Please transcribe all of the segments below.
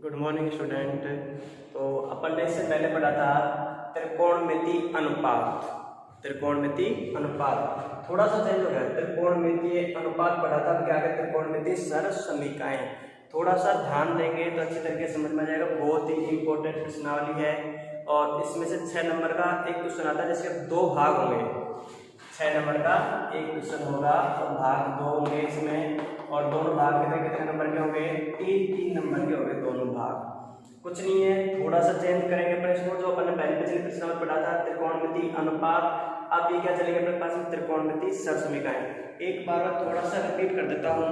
Good morning student. तो अपन ने इससे पहले पढ़ा था त्रिकोणमिति अनुपात। त्रिकोणमिति अनुपात थोड़ा सा चेंज हो गया। त्रिकोणमितीय अनुपात पढ़ा था, अब क्या है त्रिकोणमिति सरसमीकाएं। थोड़ा सा ध्यान देंगे तो अच्छी तरीके से समझ में आ जाएगा। बहुत ही इंपॉर्टेंट प्रश्नावली है और इसमें से 6 नंबर का एक क्वेश्चन आता है जिसके 2 भाग होंगे। 6 नंबर का एक क्वेश्चन होगा और भाग 2 होंगे इसमें, और दोनों भाग कितने नंबर के होंगे? 3 नंबर के होंगे दोनों भाग। कुछ नहीं है, थोड़ा सा चेंज करेंगे प्रश्न जो अपन ने पहले पिछले प्रश्न में पढ़ा था त्रिकोणमिति अनुपात। अब ये क्या चलेगा अपने पास में? त्रिकोणमिति सरसमीकाएं। एक बार थोड़ा सा रिपीट कर देता हूँ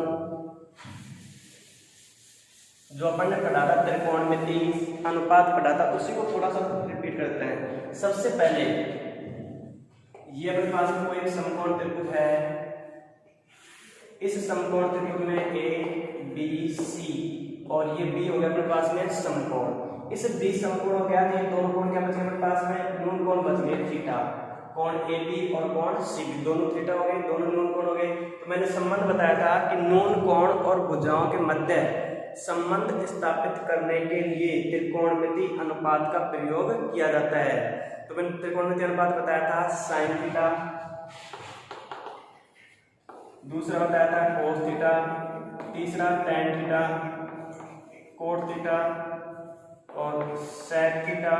जो अपन ने पढ़ा था त्रिकोणमिति अनुपात पढ़ा था, उसी को थोड़ा सा रिपीट करते हैं। सबसे पहले ये अपने पास में कोई एक समकोण त्रिभुज है। इस समकोण त्रिभुज में ए बी सी और ये बी हो गया अपने पास में समकोण। इस बी समकोण हो गया, ये दोनों कोण क्या बचे अपने पास में? नून कोण बच गए थीटा। कोण ए बी और कोण सी बी दोनों थीटा हो गए, दोनों नून कोण हो गए। तो मैंने संबंध बताया था कि नून कोण और भुजाओं के मध्य संबंध स्थापित करने के लिए त्रिकोणमिति अनुपात का प्रयोग किया जाता है। तो मैंने त्रिकोणमिति अनुपात बताया था साइन थीटा, दूसरा बताया था कोस थीटा, तीसरा टैन थीटा, कोट थीटा और सेक थीटा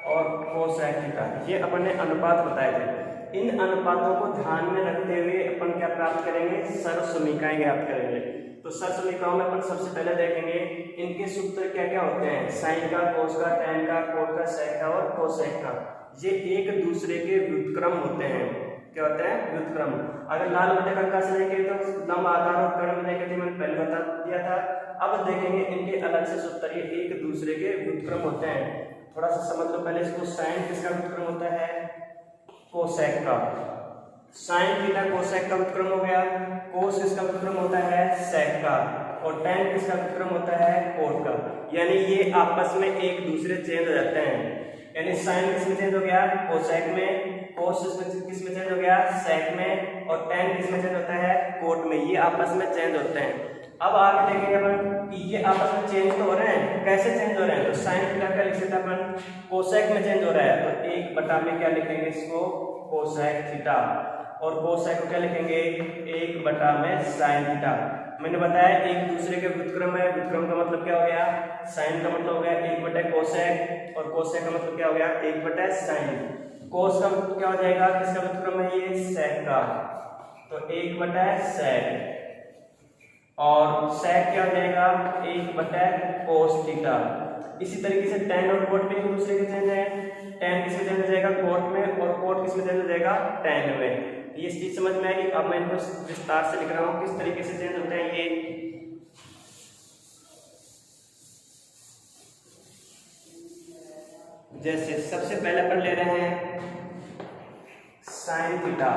और कोसेक थीटा। ये अपन ने अनुपात बताए थे। इन अनुपातों को ध्यान में रखते हुए अपन क्या प्राप्त करेंगे? सरसमीकाएं ज्ञात करेंगे। तो सरसमीकाओं में अपन सबसे पहले देखेंगे इनके सूत्र क्या क्या होते हैं। साइन का, कोस का, टैन का, कोट का, सेक का और कोसेक का। ये एक दूसरे के व्युत्क्रम होते हैं। क्या होते हैं? व्युत्क्रम। अगर लाल बटे का से देखें तो लंब आधार और कर्ण देखें तो मैंने पहले बता दिया था। अब देखेंगे इनके अलग से सूत्र, ये एक दूसरे के व्युत्क्रम होते हैं। थोड़ा सा समझ लो पहले इसको। साइन किसका व्युत्क्रम होता है? कोसेक का। साइन थीटा कोसेक का व्युत्क्रम हो गया। कोस किसका व्युत्क्रम होता है? सेक का। और टैन किसका व्युत्क्रम होता है? कोट का। यानी ये आपस में एक दूसरे चेंज हो जाते हैं। यानी साइन किसमें चेंज हो गया? कोसेक में। कोस किसमें चेंज हो गया? सेक में। और टैन किसमें चेंज होता है? कोट में। ये आपस में चेंज होते हैं। अब आगे देखेंगे अपन कि ये आपस में चेंज तो हो रहे हैं। कैसे चेंज हो रहे हैं? तो साइन थीटा का लिख सकते हैं अपन, कोसेक में चेंज हो रहा है तो 1 बटा में क्या लिखेंगे इसको? Cosec theta. और कोसेक को क्या लिखेंगे? 1 बटा में साइन थीटा। मैंने बताया एक दूसरे के व्युत्क्रम है। व्युत्क्रम का मतलब क्या हो गया? साइन का मतलब हो गया 1 बटा कोसेक और कोसेक का मतलब क्या हो गया? 1 बटा साइन। कोस का मतलब क्या हो जाएगा? किसका व्युत्क्रम है ये? सेक का। तो 1 बटा सेक। और सेक क्या हो जाएगा? 1 बटा कोस थीटा। इसी तरीके से टैन और कोट में एक दूसरे के चेंज है। टैन किसमें चेंज हो जाएगा? कोट में। और कोट किसमें चेंज हो जाएगा? टैन में। ये चीज समझ में आएगी। अब मैं इनको विस्तार से लिख रहा हूं किस तरीके से चेंज होते हैं ये। जैसे सबसे पहले अपन ले रहे हैं साइन थीटा।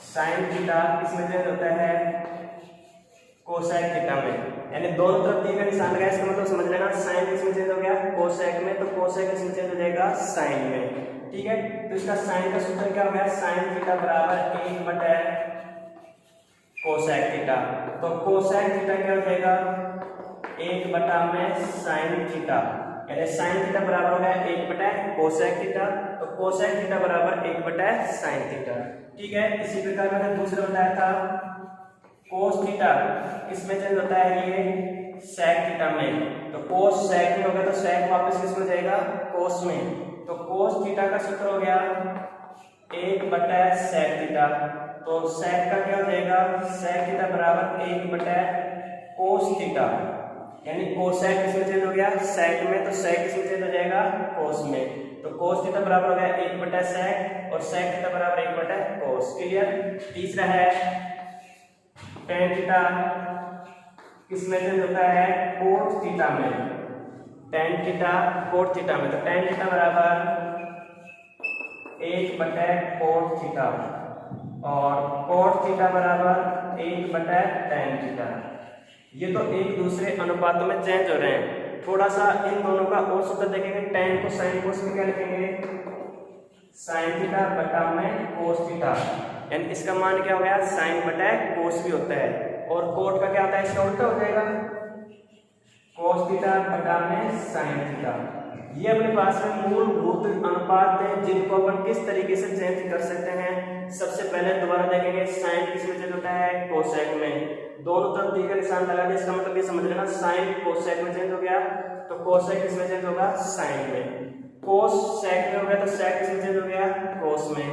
साइन थीटा किसमें चेंज होता है? कोसेक थीटा में। यानी दोनों तरफ दी का निशान लगाया, इसका मतलब समझ लेना साइन किसमें चेंज हो गया? कोसेक में। तो कोसेक किसमें चेंज हो जाएगा? साइन में। ठीक है, तो इसका साइन का सूत्र क्या हो गया? साइन थीटा बराबर 1 बटा कोसेक थीटा। तो कोसेक थीटा क्या हो जाएगा? 1 बटा में साइन थीटा। यानी साइन थीटा बराबर हो गया 1 बटा कोसेक थीटा। तो कोसेक थीटा बराबर 1 बटा साइन थीटा। ठीक है, इसी प्रकार मैंने दूसरा बताया था कोस थीटा किसमें चेंज होता है? ये सेक थीटा में। तो कोस सेक में होगा तो सेक वापस किसमें जाएगा? कोस में। तो कोस थीटा का सूत्र हो गया 1 बटा सेक थीटा। तो सेक का क्या हो जाएगा? सेक थीटा बराबर 1 बटा कोस थीटा। यानी कोसेक किसमें चेंज हो गया? सेक में। तो सेक किसमें चेंज हो जाएगा? कोस में। तो कोस थीटा बराबर हो गया 1 बटा सेक और सेक थीटा बराबर 1 बटा कोस। क्लियर? तीसरा है टैन थीटा किसमें चेंज होता है? कोट थीटा में। टैन थीटा कोट थीटा में। तो टैन थीटा बराबर 1 बटा कोट थीटा और कोट थीटा बराबर 1 बटा टैन थीटा। ये तो एक दूसरे अनुपातों में चेंज हो रहे हैं। थोड़ा सा इन दोनों का और सूत्र देखेंगे। टैन को साइन कोस में क्या लिखेंगे? साइन थीटा बटा में कोस थीटा। यानी इसका मान क्या हो गया? साइन बटा कोस भी होता है। और कोट का क्या होता है? इसका उल्टा हो जाएगा। cos थीटा बटा में sin थीटा। ये अपने पास में मूलभूत अनुपात हैं जिनको अपन किस तरीके से चेंज कर सकते हैं। सबसे पहले दोबारा देखेंगे sin किस में चेंज होता है, कोसेक में। दोनों तरफ दी का निशान लगा दे, इसका मतलब ये समझ लेना sin कोसेक में चेंज हो गया तो कोसेक किस में चेंज होगा, sin में। cos sec में हो गया तो sec किस में चेंज हो गया, cos में।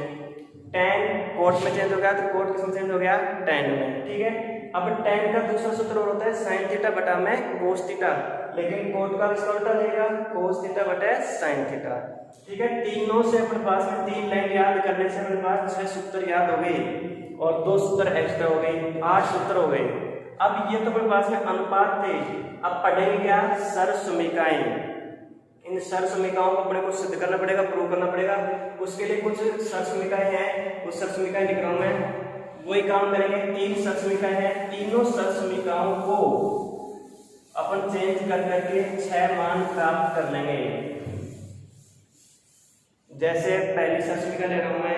tan cot में चेंज हो गया तो cot किस में चेंज हो गया, tan में। ठीक है, अब tan का दूसरा सूत्र होता है sin थीटा बटा में cos थीटा, लेकिन cot का इसका उल्टा रहेगा cos थीटा बटे sin थीटा। ठीक है, तीनों से अपने पास में 3 लाइन याद करने से अपने पास 6 सूत्र याद हो गए और 2 सूत्र एक्स्ट्रा हो गए, 8 सूत्र हो गए। अब ये तो अपने पास में अनुपात थे, अब पढ़ेंगे क्या, सरसमीकाएं। इन सरसमीकाओं को अपने को सिद्ध करना पड़ेगा, प्रूव करना पड़ेगा। उसके लिए कुछ सरसमीकाएं हैं, कुछ सरसमीकाएं लिख रहा हूं मैं, वही काम करेंगे। 3 सरसमीकाएं हैं, तीनों सरसमीकाओं को अपन चेंज कर करके 6 मान प्राप्त कर लेंगे। जैसे पहली सरसमीका ले रहा हूं मैं,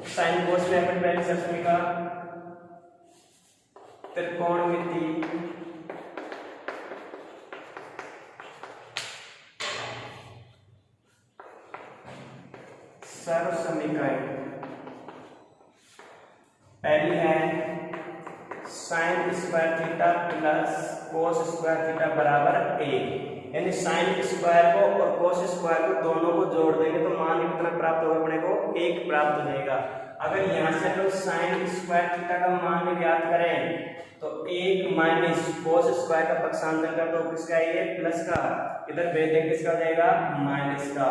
साइन कोस में अपन पहली सरसमीका त्रिकोणमिति सरसमीकाएं। पहली है sine square theta plus cos square theta बराबर 1, यानी साइन स्क्वायर को और कोस स्क्वायर को दोनों को जोड़ देंगे तो मान कितना प्राप्त होगा, अपने को 1 प्राप्त हो जाएगा। अगर यहाँ से हम साइन स्क्वायर थीटा का मान ज्ञात करें तो 1 माइनस कोस स्क्वायर का पक्षांतर कर दो, किसका है ये, प्लस का, इधर भेज देंगे किसका हो जाएगा, माइनस का,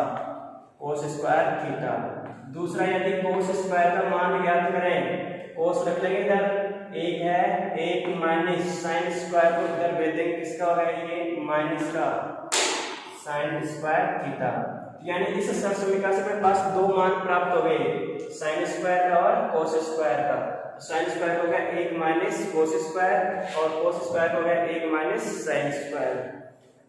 कोस स्क्वायर थीटा। दूसरा यदि कोस स्क्वायर का मान ज्ञात करें, कोस रख लेंगे इधर, 1 है, 1 माइनस साइन स्क्वायर को इधर भेज देंगे किसका होगा, ये माइनस का साइन स्क्वायर थीटा। यानी इस सरसमीका से मेरे पास 2 मान प्राप्त हो गए, साइन स्क्वायर का और कोस स्क्वायर का। साइन स्क्वायर हो गया 1 माइनस कोस स्क्वायर और कोस स्क्वायर हो गया 1 माइनस साइन स्क्वायर।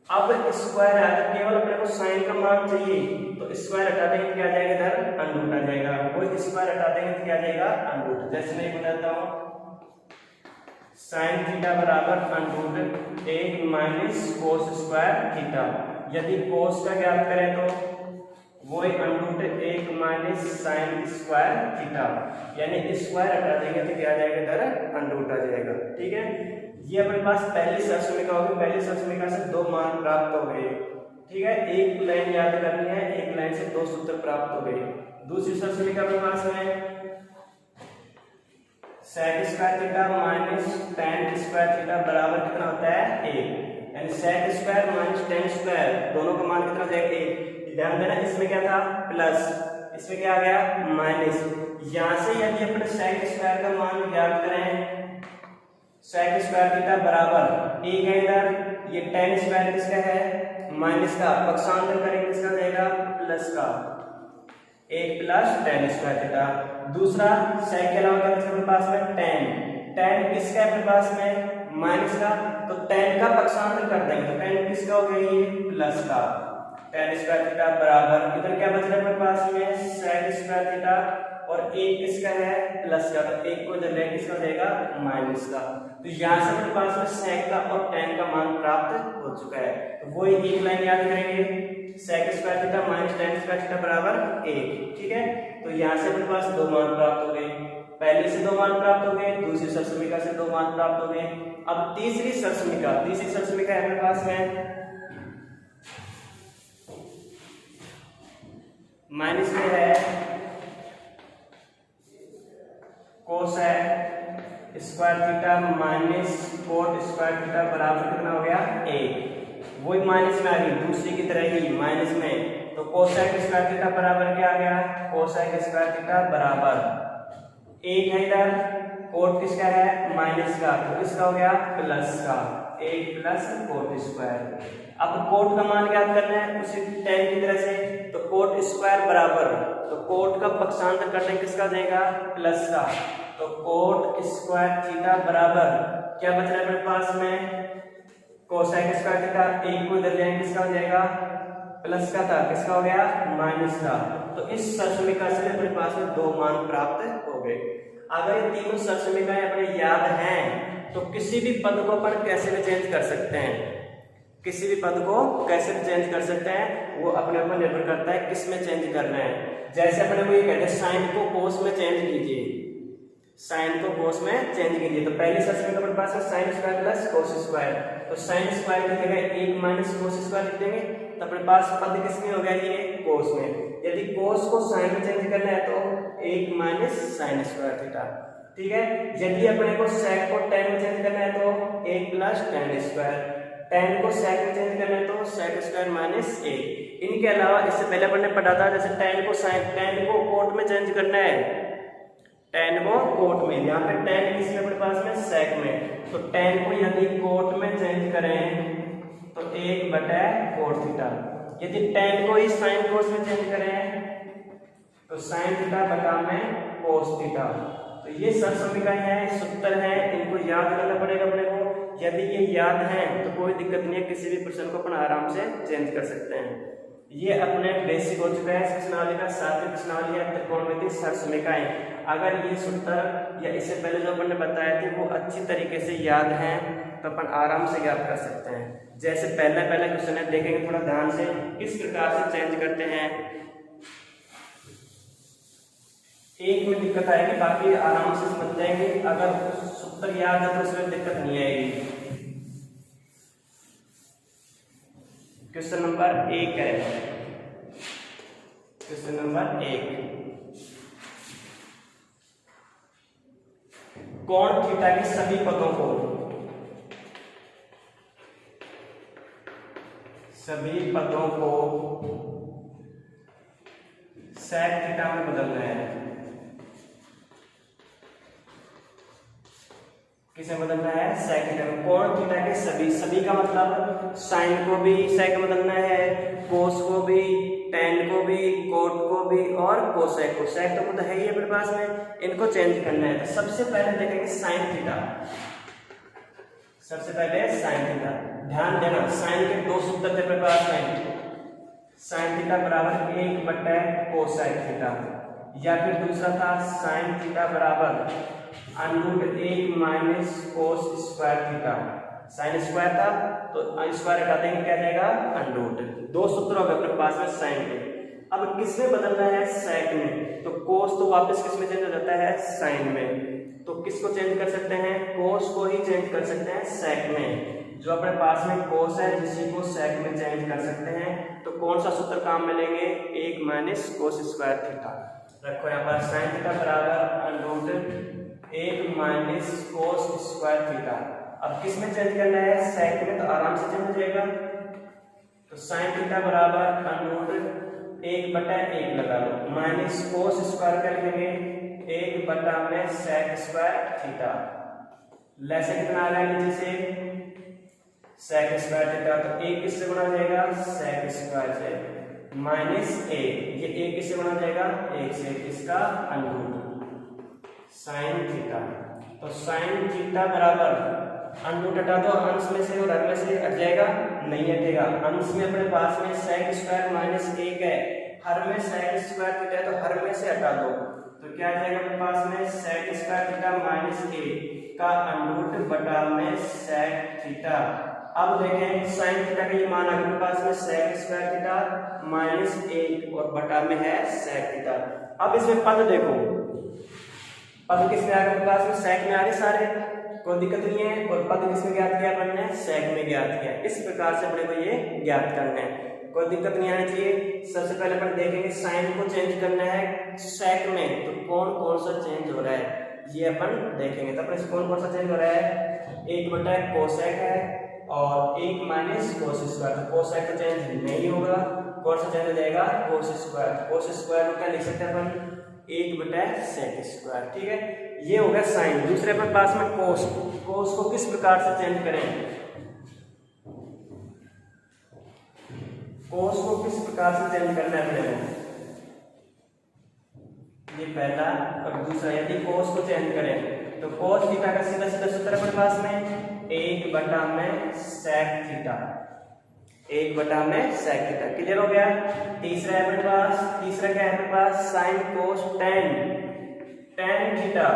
अब स्क्वायर आकर केवल अपने को साइन का मान चाहिए तो स्क्वायर हटा देंगे क्या आ जाएगा, इधर अंडरूट आ जाएगा। कोई स्क्वायर हटा देंगे तो क्या आ जाएगा, अंडरूट। जैसे मैं बताता हूँ, साइन थीटा बराबर under root 1 minus cos square theta. यदि कोस का ज्ञात करें तो वो under root 1 minus sine square theta, यानी स्क्वायर हटा देंगे तो क्या आ जाएगा, इधर अंडरूट आ जाएगा। ठीक है, ये अपने पास पहली सरसमीका होगी, पहली सरसमीका से 2 मान प्राप्त हो गए। ठीक है, एक लाइन याद करनी है, एक लाइन से 2 सूत्र प्राप्त हो गए। दूसरी सरसमीका अपने पास में sec square theta minus tan square theta बराबर कितना होता है, 1, यानी sec square minus tan square दोनों का मान कितना हो जाएगा, 1। ध्यान देना, इसमें क्या था, प्लस, इसमें क्या आ गया, माइनस। यहां से यदि अपने sec स्क्वायर का मान ज्ञात करें, sec स्क्वायर थीटा बराबर 1 है इधर, ये tan स्क्वायर किसका है, माइनस का, पक्षांतर करेंगे किसका जाएगा, प्लस का, 1 प्लस tan स्क्वायर थीटा। दूसरा sec के अलावा क्या बचा अपने पास में, tan किसका है अपने पास में, माइनस का, तो tan का पक्षांतर कर देंगे तो tan किसका हो गया, ये प्लस का, tan स्क्वायर थीटा बराबर, इधर क्या बच रहा है अपने पास में, sec स्क्वायर थीटा और 1 किसका है, प्लस का, तो 1 को इधर लेंगे किसका हो जाएगा, माइनस का। तो यहाँ से अपने पास में sec का और tan का मान प्राप्त हो चुका है। तो वो एक लाइन याद करेंगे, sec square theta minus tan square theta बराबर 1। ठीक है, तो यहाँ से अपने pass 2 मान प्राप्त हो गए, पहले से 2 मान प्राप्त हो गए, दूसरी सरसमीका से 2 मान प्राप्त हो गए। अब तीसरी सरसमीका है अपने पास में माइनस में है cosec square theta minus cot square theta बराबर कितना हो गया, 1। वही माइनस में आ गई, दूसरी की तरह ही माइनस में, तो कोसेक स्क्वायर थीटा बराबर क्या आ गया, कोसेक स्क्वायर थीटा बराबर 1 है इधर, कोट किसका है, माइनस का, तो किसका हो गया, प्लस का, 1 प्लस कोट स्क्वायर। अब कोट का मान ज्ञात करना है उसी tan की तरह से, तो कोट स्क्वायर बराबर, तो कोट का पक्षांतर करने किसका हो जाएगा, प्लस का, तो कोट स्क्वायर थीटा बराबर क्या बच रहा है अपने पास में, कोसेक स्क्वायर थीटा, 1 को इधर लेंगे किसका हो जाएगा, प्लस का था, किसका हो गया, माइनस का। तो इस सरसमीका से अपने पास में 2 मान प्राप्त हो गए। अगर ये तीनों सरसमीकाएं अपने याद हैं तो किसी भी पद को अपन कैसे भी चेंज कर सकते हैं। किसी भी पद को कैसे चेंज कर सकते हैं, वो अपने ऊपर निर्भर करता है किस में चेंज करना है। जैसे अपने को ये कहते हैं साइन को कोस में चेंज कीजिए, साइन को कोस में चेंज कीजिए, तो पहली सर्च में अपने पास है sine square plus cos square, तो साइन स्क्वायर की जगह 1 माइनस कोस स्क्वायर लिख देंगे, तो अपने पास पद किस में हो गया, ये कोस में। यदि कोस को साइन में चेंज करना है तो 1 माइनस साइन स्क्वायर थीटा, ठीक है। यदि अपने को सेक को tan में चेंज करना है तो 1 प्लस tan स्क्वायर, tan को सेक में चेंज करना है तो सेक स्क्वायर माइनस 1। इनके अलावा इससे पहले अपन ने पढ़ा था जैसे tan को कोट में चेंज करना है, tan को कोट में, यहाँ पे tan किसमें अपने पास में सेक में, तो tan को यदि कोट में चेंज करें तो 1 बटा कोट थीटा, यदि tan को ही साइन कोस में चेंज करें तो साइन थीटा बटा में कोस थीटा। तो ये सब समीकरण है, सूत्र है, इनको याद करना पड़ेगा अपने को। यदि ये याद है तो कोई दिक्कत नहीं है, किसी भी प्रश्न को अपन आराम से चेंज कर सकते हैं। ये अपने बेसिक हो चुका है प्रश्नावली का, सातवीं प्रश्नावली है त्रिकोणमितीय सर समीकरण। अगर ये सूत्र या इससे पहले जो अपन ने बताया थे वो अच्छी तरीके से याद है तो अपन आराम से याद कर सकते हैं। जैसे पहले क्वेश्चन है, देखेंगे थोड़ा ध्यान से किस प्रकार से चेंज करते हैं। एक में दिक्कत आएगी, बाकी आराम से समझ जाएंगे। अगर सूत्र याद है तो उसमें दिक्कत नहीं आएगी। क्वेश्चन नंबर 1 है, क्वेश्चन नंबर 1, कोण थीटा के सभी पदों को सेक थीटा में बदलना है। किसे बदलना है, सेक थीटा में। कोण थीटा के सभी का मतलब साइन को भी सेक में बदलना है, कोस को भी, tan को भी, कोट को भी और कोसेक को। सेक तो खुद है ही अपने पास में, इनको चेंज करना है। तो सबसे पहले देखेंगे साइन थीटा, सबसे पहले साइन थीटा। ध्यान देना साइन के दो सूत्र थे अपने पास में, साइन थीटा बराबर 1 बटा कोसेक थीटा, या फिर दूसरा था साइन थीटा बराबर √1 minus cos square theta. Sine square था तो स्क्वायर हटा देंगे, क्या जाएगा √। दो सूत्र हो गए अपने पास में साइन के। अब किसमें बदलना है, सेक में, तो कोस तो वापस किसमें चेंज हो जाता है, साइन में। तो किसको चेंज कर सकते हैं, कोस को ही चेंज कर सकते हैं सेक में। जो अपने पास में कोस है जिसी को सेक में चेंज कर सकते हैं, तो कौन सा सूत्र काम में लेंगे, 1 माइनस कोस स्क्वायर थीटा। रखो यहाँ पर साइन थीटा बराबर √1 माइनस कोस स्क्वायर थीटा। अब किस में चेंज करना है, सेक में, तो आराम से चेंज हो जाएगा। तो साइन थीटा बराबर √1 बटा 1 लगा लो, माइनस कोस स्क्वायर कर लेंगे 1 बटा में सेक स्क्वायर थीटा। लेसे कितना आ रहा है नीचे से, सेक स्क्वायर थीटा, तो 1 किससे गुणा हो जाएगा, सेक स्क्वायर से, माइनस 1, ये 1 किससे गुणा हो जाएगा, 1 से, इसका √, साइन थीटा। तो साइन थीटा बराबर √, हटा दो, अंश में से और हर में से हट जाएगा, नहीं हटेगा। अंश में अपने पास में सेक स्क्वायर माइनस 1 है, हर में सेक स्क्वायर थीटा है, तो हर में से हटा दो, तो क्या आ जाएगा अपने पास में सेक स्क्वायर थीटा माइनस 1 का √, बटा में सेक थीटा। अब देखें साइन थीटा का ये मान अपने पास में सेक स्क्वायर थीटा माइनस 1 और बटा में है सेक थीटा। अब इसमें पद देखो, पद किसमें आ गए अपने पास में, सेक में आ गए सारे, कोई दिक्कत नहीं है। और पद किसमें ज्ञात किया अपन ने, सेक में ज्ञात किया। इस प्रकार से अपने को ये ज्ञात करना है, कोई दिक्कत नहीं आनी चाहिए। सबसे पहले अपन देखेंगे साइन को चेंज करना है सेक में, तो कौन सा चेंज हो रहा है ये अपन देखेंगे। तो अपने कौन सा चेंज हो रहा है, 1 बटा कोसेक है और 1 माइनस कोस स्क्वायर, तो कोसेक तो चेंज नहीं होगा, कौन सा चेंज हो जाएगा, कोस स्क्वायर। कोस स्क्वायर को क्या लिख सकते हैं अपन, 1 बटा सेक स्क्वायर, ठीक है। ये हो गया साइन। दूसरे अपने पास में कोस, कोस को किस प्रकार से चेंज करें, कोस को किस प्रकार से चेंज करना है अपने को, ये पहला और दूसरा। यदि कोस को चेंज करें तो कोस थीटा का सीधा सूत्र अपने पास में 1 बटा में सेक थीटा, 1 बटा में सेक थीटा। क्लियर हो गया। तीसरा है अपने पास, तीसरा क्या है अपने पास, साइन कोस tan थीटा,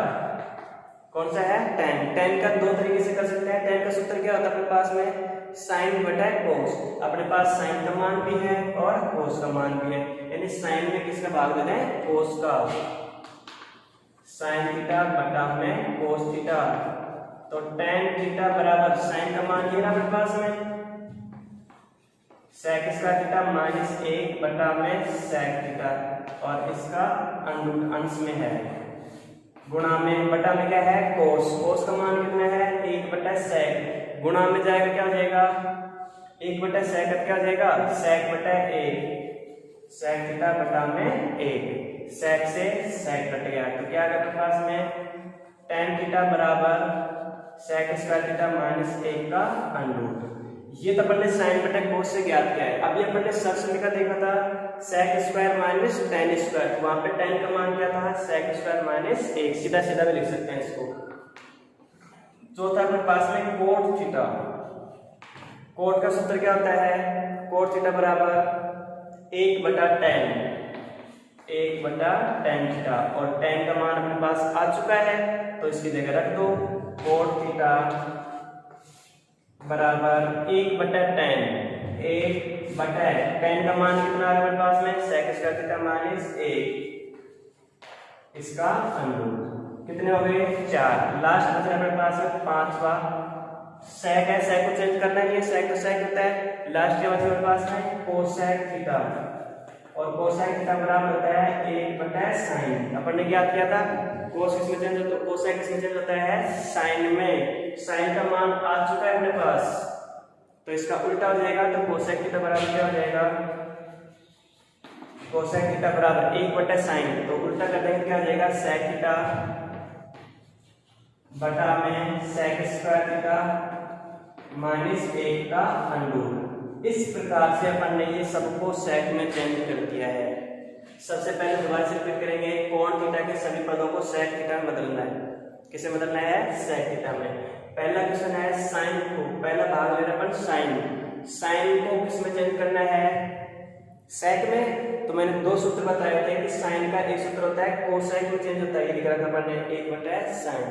कौन सा है tan। tan का दो तरीके से कर सकते हैं। tan का सूत्र क्या होता है अपने पास में sin बटा cos। अपने पास sin का मान भी है और cos का मान भी है, यानी sin में किसका भाग देते हैं cos का, sin थीटा बटा में cos थीटा। तो tan थीटा बराबर sin का मान ये रहा अपने पास में sec स्क्वायर थीटा माइनस 1 बटा में sec थीटा, और इसका अंश में है गुणा में बटा में क्या है cos। cos का मान कितना है 1 बटा sec, गुणा में जाएगा क्या हो जाएगा 1 बटा sec क्या हो जाएगा sec बटा 1, sec थीटा बटा में 1, sec से sec कट गया तो क्या आ गया अपने पास में tan थीटा बराबर sec स्क्वायर थीटा माइनस 1 का अंडर। ये तो अपन ने sin बटा cos से ज्ञात किया है। अभी अपन ने सर्वसम्य का देखा था sec square minus tan square, वहां पे tan का मान क्या था sec स्क्वायर माइनस 1, सीधा सीधा भी लिख सकते हैं इसको। चौथा अपने पास में cot थीटा। cot का सूत्र क्या होता है cot थीटा बराबर 1 बटा tan, 1 बटा tan थीटा, और tan का मान अपने पास आ चुका है तो इसकी जगह रख दो cot थीटा बराबर 1 बटा tan, 1 बटा tan का मान कितना है हमारे पास में sec स्क्वायर थीटा माइनस 1, इसका अंडर कितने हो गए 4। लास्ट बचा हमारे पास में पांचवा sec है, sec को चेंज करना नहीं है, sec तो sec होता है। लास्ट क्या बचा हमारे पास में cosec थीटा, और cosec थीटा बराबर होता है 1 बटा sin। अपन ने क्या किया था cos किसमें चेंज होता है cosec किसमें चेंज होता है sin में। sin का मान आ चुका है अपने पास तो इसका उल्टा हो जाएगा, तो cosec थीटा बराबर क्या हो जाएगा cosec थीटा बराबर 1 बटा sin, तो उल्टा कर देंगे क्या हो जाएगा sec थीटा बटा में sec स्क्वायर थीटा माइनस 1 का अंडर। इस प्रकार से अपन ने ये सबको sec में चेंज कर दिया है। सबसे पहले दोबारा से रिपीट करेंगे, cot थीटा के सभी पदों को sec थीटा में बदलना है। किसे बदलना है sec थीटा में। पहला क्वेश्चन है sin को, पहला भाग ले रहे अपन sin को किस में चेंज करना है sec में। तो मैंने दो सूत्र बताए थे कि sin का एक सूत्र होता है cosec में चेंज होता है, ये लिख रखा अपन ने 1 बटा sin।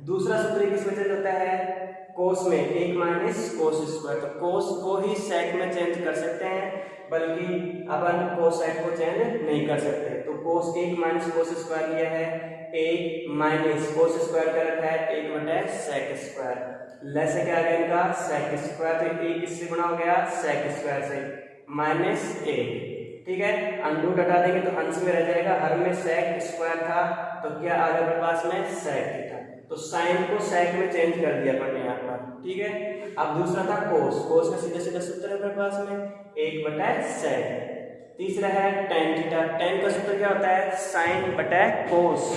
दूसरा सूत्र किस में चेंज होता है cos में 1 माइनस cos स्क्वायर। तो cos को ही sec में चेंज कर सकते हैं, बल्कि अपन cosec को चेंज नहीं कर सकते। तो cos 1 माइनस cos स्क्वायर लिया है, 1 माइनस cos स्क्वायर का रखा है 1 बटा sec स्क्वायर। लेसे क्या आ गया इनका sec स्क्वायर, तो 1 किससे गुणा हो गया sec स्क्वायर से माइनस 1, ठीक है। अंडू घटा देंगे तो अंश में रह जाएगा, हर में sec स्क्वायर था तो क्या आ गया अपने पास में sec थीटा। तो sin को sec में चेंज कर दिया अपन ने यहाँ पर, ठीक है। अब दूसरा था cos का सीधा सीधा सूत्र है अपने पास में 1 बटा sec। तीसरा है tan थीटा, tan का सूत्र क्या होता है sin बटा cos,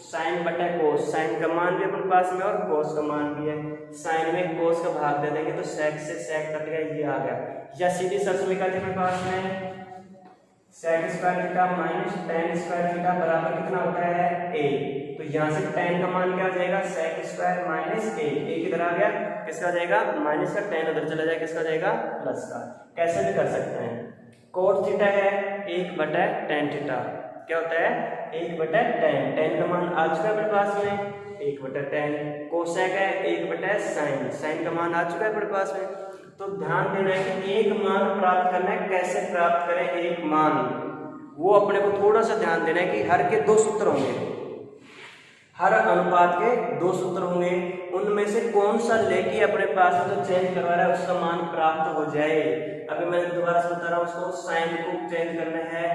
sin बटा cos। sin का मान भी अपने पास में और cos का मान भी है, sin में cos का भाग दे देंगे तो sec से sec कट गया, ये आ गया। या सीधी सरल निकालते अपने पास में sec square theta minus tan square theta बराबर कितना होता है 1। तो यहाँ से tan का मान क्या हो जाएगा sec स्क्वायर माइनस 1, एक इधर आ गया, किसका हो जाएगा माइनस का, tan उधर चला जाएगा, किसका हो जाएगा प्लस का। कैसे भी कर सकते हैं। cot थीटा है 1 बटा tan थीटा, क्या होता है 1 बटा tan का मान आ चुका है अपने पास में 1 बटा tan। cosec है 1 बटा sin का मान आ चुका है अपने पास में। तो ध्यान देना है कि एक मान प्राप्त करना है, कैसे प्राप्त करें एक मान, वो अपने को थोड़ा सा ध्यान देना है कि हर के दो सूत्र होंगे, हर अनुपात के दो सूत्र होंगे, उनमें से कौन सा लेके अपने पास जो चेंज करवा रहा है उसका मान प्राप्त हो जाए। अभी मैं दोबारा से बता रहा हूँ, उसको साइन को चेंज करना है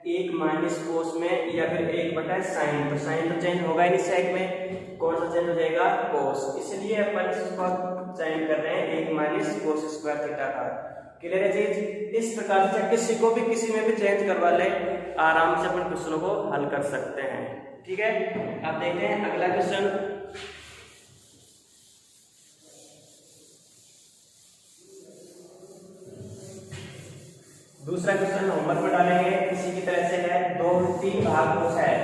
1 माइनस कोस में या फिर 1 बटा साइन। तो साइन तो चेंज होगा ही नहीं सेक में, कौन सा चेंज हो जाएगा कोस, इसलिए अपन इसको चेंज कर रहे हैं 1 माइनस कोस स्क्वायर थीटा का। क्लियर है चीज। इस प्रकार से किसी को भी किसी में भी चेंज करवा ले, आराम से अपन क्वेश्चनों को हल कर सकते हैं। ठीक है, अब देखते हैं अगला क्वेश्चन। दूसरा क्वेश्चन होमवर्क में डालेंगे, इसी की तरह से है 2-3 भाग कोस है।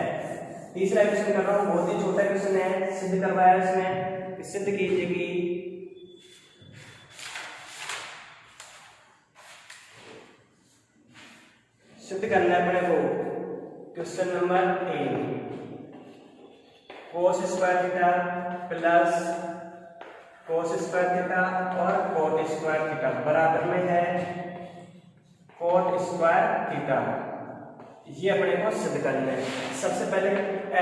तीसरा क्वेश्चन कर रहा हूँ, बहुत ही छोटा क्वेश्चन है, सिद्ध करवाया इसमें, सिद्ध कीजिए कि सिद्ध करना है अपने को। क्वेश्चन नंबर 3, कोस square theta plus cos square theta और कोट स्क्वायर थीटा बराबर में है कोट स्क्वायर थीटा। ये अपने को सिद्ध करना है। सबसे पहले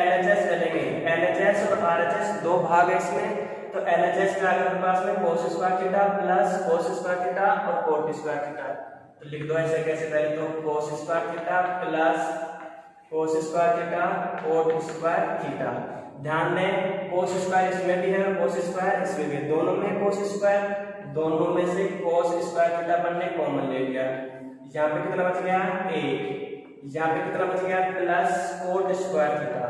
LHS ले लेंगे। LHS और RHS दो भाग है इसमें, तो LHS का अगर पास में कोस square theta plus cos square theta और कोट स्क्वायर थीटा, तो लिख दो ऐसे कैसे, पहले तो कोस square theta plus cos square theta coat square theta. ध्यान दें कोस स्क्वायर इसमें भी है और कोस स्क्वायर इसमें भी है, दोनों में कोस स्क्वायर, दोनों में से कोस स्क्वायर थीटा अपन ने कॉमन ले लिया। यहाँ पे कितना बच गया 1, यहाँ पे कितना बच गया प्लस कोट स्क्वायर थीटा।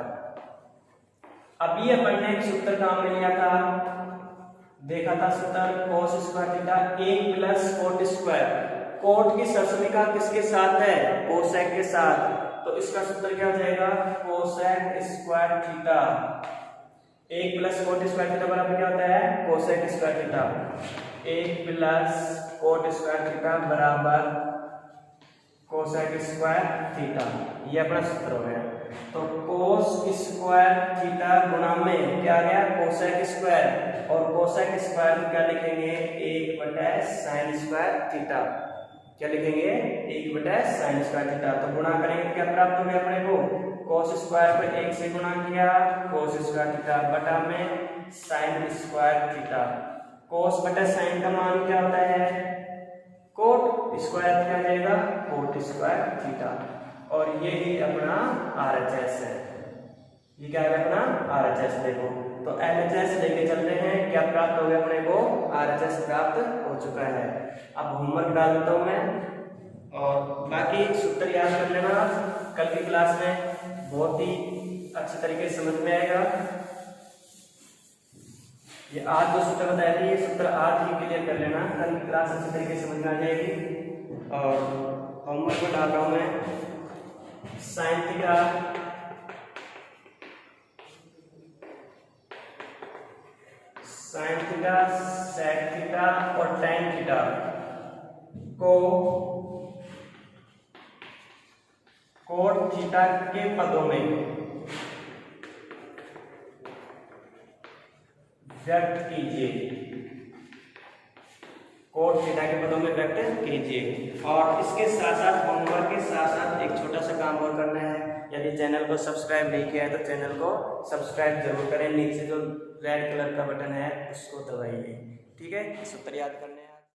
अभी अपन ने एक सूत्र काम में लिया था, देखा था सूत्र cos square theta 1 plus cot square. Cot की सरसमिका किसके साथ है, कोसेक के साथ, तो इसका सूत्र क्या हो जाएगा cosec square theta. 1 plus cot square theta बराबर क्या होता है cosec square theta. 1 plus cot square theta बराबर कोसेक स्क्वायर थीटा, ये अपना सूत्र हो गया। तो कोस स्क्वायर थीटा गुणा में क्या आ गया कोसेक स्क्वायर, और कोसेक स्क्वायर क्या लिखेंगे 1/sin स्क्वायर थीटा। क्या लिखेंगे 1/sin स्क्वायर थीटा। तो गुणा करेंगे तो क्या प्राप्त हो गया अपने को कोस स्क्वायर पर 1 से गुणा किया कोस स्क्वायर थीटा बटा में साइन स्क्वायर थीटा। कोस बटा साइन का मान क्या होता है कोट स्क्वायर क्या जाएगा कोट स्क्वायर थीटा। और ये ही अपना RHS है, ये क्या है अपना RHS। देखो तो LHS लेके चलते हैं, क्या प्राप्त हो गया अपने को RHS प्राप्त हो चुका है। अब होमवर्क डाल देता हूं मैं और बाकी सूत्र याद कर लेना, कल की क्लास में बहुत ही अच्छी तरीके से समझ में आएगा। ये आज जो सूत्र बताया था ये सूत्र आज ही क्लियर कर लेना, कल की क्लास अच्छी तरीके से समझ में आ जाएगी। और होमवर्क में डाल रहा हूं मैं साइन थीटा सेक थीटा और टैन थीटा को कोट थीटा के पदों में व्यक्त कीजिए, कोट थीटा के पदों में व्यक्त कीजिए। और इसके साथ साथ होमवर्क के साथ साथ एक छोटा सा काम और करना है। यदि चैनल को सब्सक्राइब नहीं किया है तो चैनल को सब्सक्राइब जरूर करें, नीचे जो रेड कलर का बटन है उसको दबाइए। ठीक है, सूत्र याद करना।